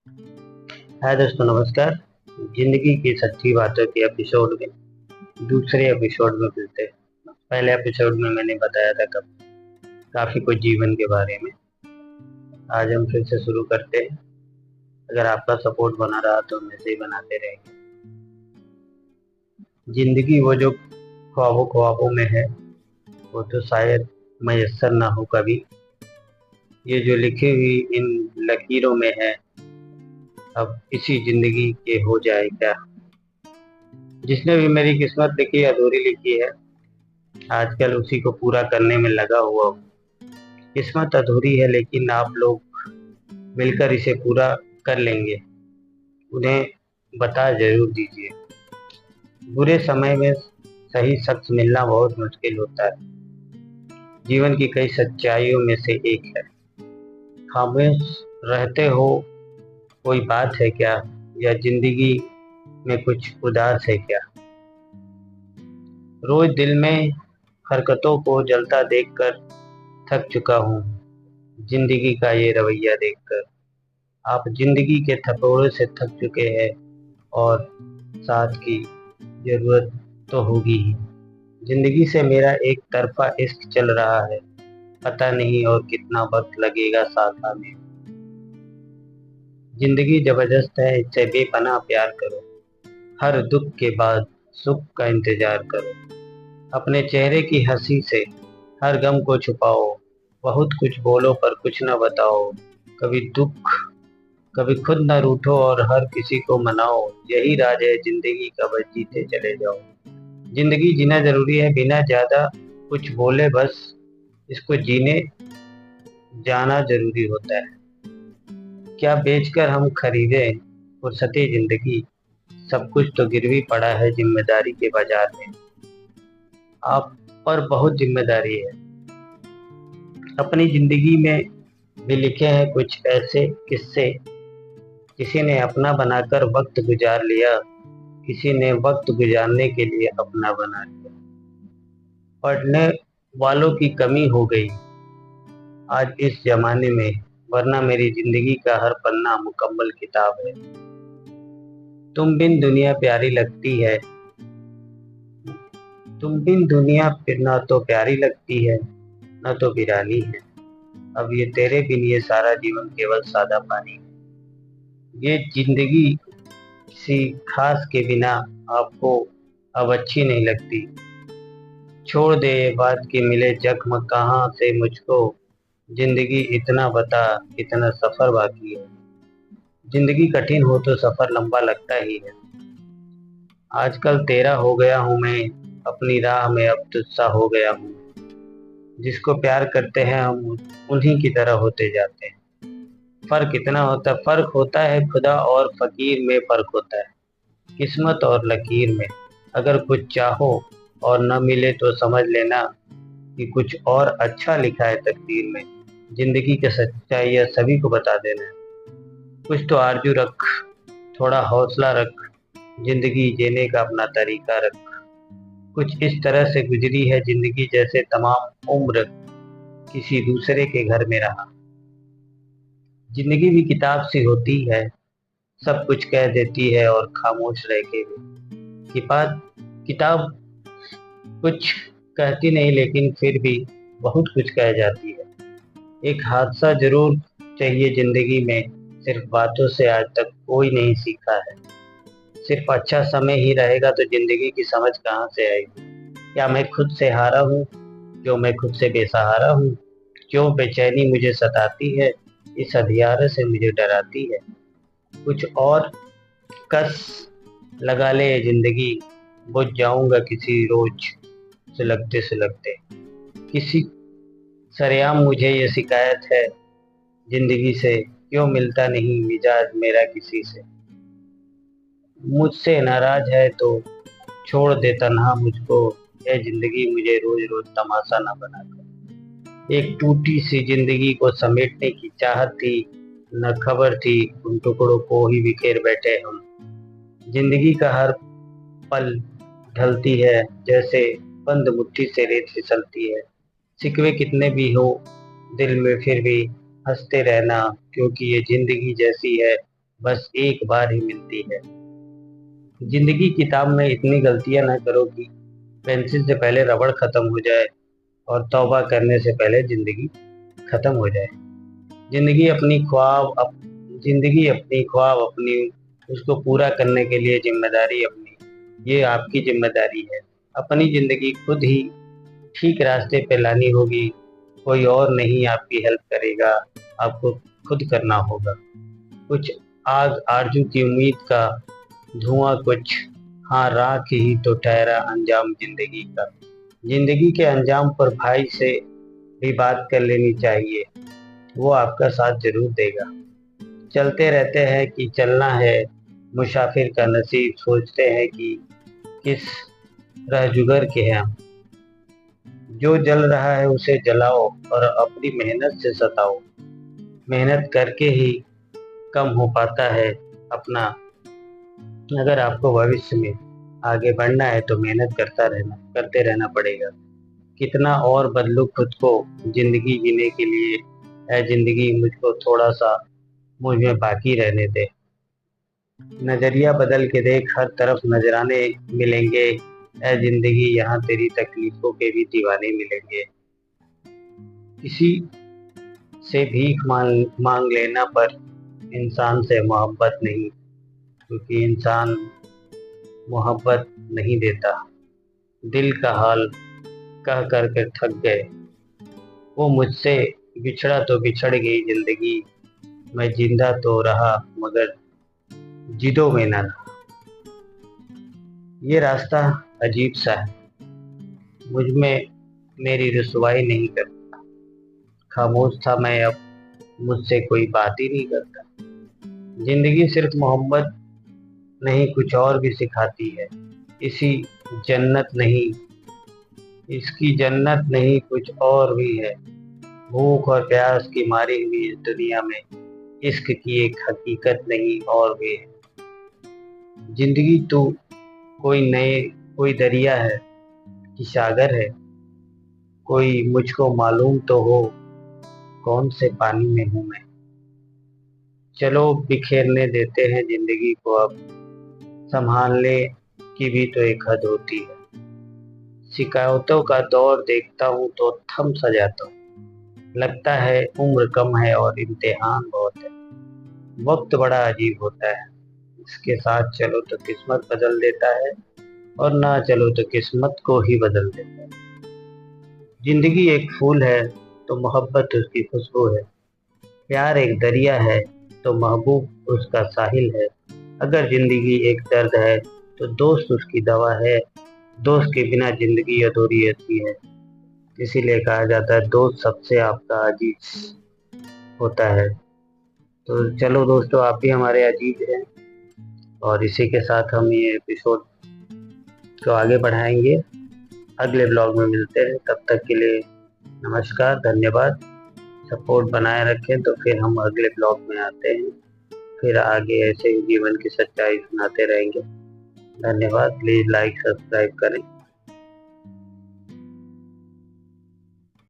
हाय दोस्तों, नमस्कार। जिंदगी की सच्ची बातों के एपिसोड में दूसरे एपिसोड में मिलते हैं। पहले एपिसोड में मैंने बताया था काफी कुछ जीवन के बारे में। आज हम फिर से शुरू करते हैं। अगर आपका सपोर्ट बना रहा तो हम ऐसे ही बनाते रहेंगे। जिंदगी वो जो ख्वाबों ख्वाबों में है, वो तो शायद मयस्सर ना हो कभी। ये जो लिखी हुई इन लकीरों में है, अब इसी जिंदगी के हो जाए क्या। जिसने भी मेरी किस्मत लिखी अधूरी लिखी है, आजकल उसी को पूरा करने में लगा हुआ हूँ। किस्मत अधूरी है लेकिन आप लोग मिलकर इसे पूरा कर लेंगे। उन्हें बता जरूर दीजिए। बुरे समय में सही शख्स मिलना बहुत मुश्किल होता है। जीवन की कई सच्चाइयों में से एक है। खामोश रहते हो, कोई बात है क्या, या जिंदगी में कुछ उदास है क्या। रोज दिल में हरकतों को जलता देखकर थक चुका हूँ। जिंदगी का ये रवैया देखकर आप जिंदगी के थकोड़े से थक चुके हैं, और साथ की जरूरत तो होगी ही। जिंदगी से मेरा एक तरफा इश्क चल रहा है, पता नहीं और कितना वक्त लगेगा साथ आने। जिंदगी जबरदस्त है, इससे बेपनाह प्यार करो। हर दुख के बाद सुख का इंतजार करो। अपने चेहरे की हंसी से हर गम को छुपाओ। बहुत कुछ बोलो पर कुछ न बताओ। कभी दुख, कभी खुद न रूठो और हर किसी को मनाओ। यही राज है जिंदगी का, बस जीते चले जाओ। जिंदगी जीना जरूरी है, बिना ज्यादा कुछ बोले, बस इसको जीने जाना जरूरी होता है। क्या बेचकर हम खरीदे फुर्सते जिंदगी। सब कुछ तो गिरवी पड़ा है जिम्मेदारी के बाजार में। आप पर बहुत जिम्मेदारी है। अपनी जिंदगी में भी लिखे हैं कुछ ऐसे किस्से। किसी ने अपना बनाकर वक्त गुजार लिया, किसी ने वक्त गुजारने के लिए अपना बना लिया। पढ़ने वालों की कमी हो गई आज इस जमाने में, वरना मेरी जिंदगी का हर पन्ना मुकम्मल किताब है। तुम बिन दुनिया प्यारी लगती है। तुम बिन दुनिया फिर ना तो प्यारी लगती है, ना तो वीरानी है। अब ये तेरे बिन ये सारा जीवन केवल सादा पानी है। ये जिंदगी किसी खास के बिना आपको अब अच्छी नहीं लगती। छोड़ दे ये बात कि मिले जख्म कहाँ से मुझको। जिंदगी इतना बता, कितना सफर बाकी है। जिंदगी कठिन हो तो सफर लंबा लगता ही है। आजकल तेरा हो गया हूँ मैं, अपनी राह में अब तुझसा हो गया हूँ। जिसको प्यार करते हैं हम उन्हीं की तरह होते जाते हैं। फर्क इतना होता है, फर्क होता है खुदा और फकीर में, फर्क होता है किस्मत और लकीर में। अगर कुछ चाहो और न मिले तो समझ लेना कि कुछ और अच्छा लिखा है तकदीर में। जिंदगी की सच्चाई यह सभी को बता देना है। कुछ तो आरजू रख, थोड़ा हौसला रख, जिंदगी जीने का अपना तरीका रख। कुछ इस तरह से गुजरी है जिंदगी जैसे तमाम उम्र किसी दूसरे के घर में रहा। जिंदगी भी किताब सी होती है, सब कुछ कह देती है और खामोश रह के भी। किताब किताब कुछ कहती नहीं लेकिन फिर भी बहुत कुछ कह जाती है। एक हादसा जरूर चाहिए जिंदगी में, सिर्फ बातों से आज तक कोई नहीं सीखा है। सिर्फ अच्छा समय ही रहेगा तो जिंदगी की समझ कहाँ से आएगी। क्या मैं खुद से हारा हूँ, जो मैं खुद से बेसहारा हूँ। क्यों बेचैनी मुझे सताती है, इस अंधियारे से मुझे डराती है। कुछ और कस लगा ले जिंदगी, बुझ जाऊंगा किसी रोज सुलगते सुलगते। किसी सरेआम मुझे ये शिकायत है जिंदगी से, क्यों मिलता नहीं मिजाज मेरा किसी से। मुझसे नाराज है तो छोड़ दे तन्हा मुझको। यह जिंदगी मुझे रोज रोज तमाशा ना बनाकर। एक टूटी सी जिंदगी को समेटने की चाहत थी, न खबर थी उन टुकड़ों को ही बिखेर बैठे हम। जिंदगी का हर पल ढलती है, जैसे बंद मुट्ठी से रेत फिसलती है। शिकवे कितने भी हो दिल में फिर भी हंसते रहना, क्योंकि ये जिंदगी जैसी है बस एक बार ही मिलती है। जिंदगी किताब में इतनी गलतियां न करो कि पेंसिल से पहले रबड़ खत्म हो जाए और तौबा करने से पहले जिंदगी खत्म हो जाए। जिंदगी अपनी ख्वाब अप, जिंदगी अपनी ख्वाब अपनी उसको पूरा करने के लिए जिम्मेदारी अपनी, ये आपकी जिम्मेदारी है। अपनी जिंदगी खुद ही ठीक रास्ते पे लानी होगी। कोई और नहीं आपकी हेल्प करेगा, आपको खुद करना होगा। कुछ आग आरजू की उम्मीद का धुआं, कुछ हाँ राख ही तो ठहरा अंजाम जिंदगी का। जिंदगी के अंजाम पर भाई से भी बात कर लेनी चाहिए, वो आपका साथ जरूर देगा। चलते रहते हैं कि चलना है, मुसाफिर का नसीब सोचते हैं कि किस राहजुगर के हैं हम। जो जल रहा है उसे जलाओ और अपनी मेहनत से सताओ। मेहनत करके ही कम हो पाता है अपना। अगर आपको भविष्य में आगे बढ़ना है तो मेहनत करते रहना पड़ेगा। कितना और बदलूं खुद को जिंदगी जीने के लिए, है जिंदगी मुझको थोड़ा सा मुझ में बाकी रहने दे। नजरिया बदल के देख, हर तरफ नजराने मिलेंगे। है जिंदगी यहाँ तेरी तकलीफों के भी दीवाने मिलेंगे। किसी से भीख मांग लेना पर इंसान से मोहब्बत नहीं, क्योंकि इंसान मोहब्बत नहीं देता। दिल का हाल कह कर के थक गए, वो मुझसे बिछड़ा तो बिछड़ गई जिंदगी। मैं जिंदा तो रहा मगर जिदों में ना रहा। ये रास्ता अजीब सा है, मुझ में मेरी रुसवाई नहीं करता। खामोश था मैं, अब मुझसे कोई बात ही नहीं करता। जिंदगी सिर्फ मोहब्बत नहीं कुछ और भी सिखाती है। इसी जन्नत नहीं इसकी जन्नत नहीं कुछ और भी है। भूख और प्यास की मारी हुई इस दुनिया में इश्क की एक हकीकत नहीं और भी है। जिंदगी तो कोई दरिया है कि सागर है, कोई मुझको मालूम तो हो कौन से पानी में हूं मैं। चलो बिखेरने देते हैं जिंदगी को अब, संभालने की भी तो एक हद होती है। शिकायतों का दौर देखता हूँ तो थम सा जाता हूँ। लगता है उम्र कम है और इम्तिहान बहुत है। वक्त बड़ा अजीब होता है, इसके साथ चलो तो किस्मत बदल देता है और ना चलो तो किस्मत को ही बदल देता है। जिंदगी एक फूल है तो मोहब्बत उसकी खुशबू है। प्यार एक दरिया है तो महबूब उसका साहिल है। अगर जिंदगी एक दर्द है तो दोस्त उसकी दवा है। दोस्त के बिना जिंदगी अधूरी होती है, इसीलिए कहा जाता है दोस्त सबसे आपका अजीज होता है। तो चलो दोस्तों, आप भी हमारे अजीज हैं और इसी के साथ हम ये एपिसोड को आगे बढ़ाएंगे। अगले ब्लॉग में मिलते हैं, तब तक के लिए नमस्कार, धन्यवाद। सपोर्ट बनाए रखें तो फिर हम अगले ब्लॉग में आते हैं, फिर आगे ऐसे ही जीवन की सच्चाई सुनाते रहेंगे। धन्यवाद। प्लीज़ लाइक सब्सक्राइब करें।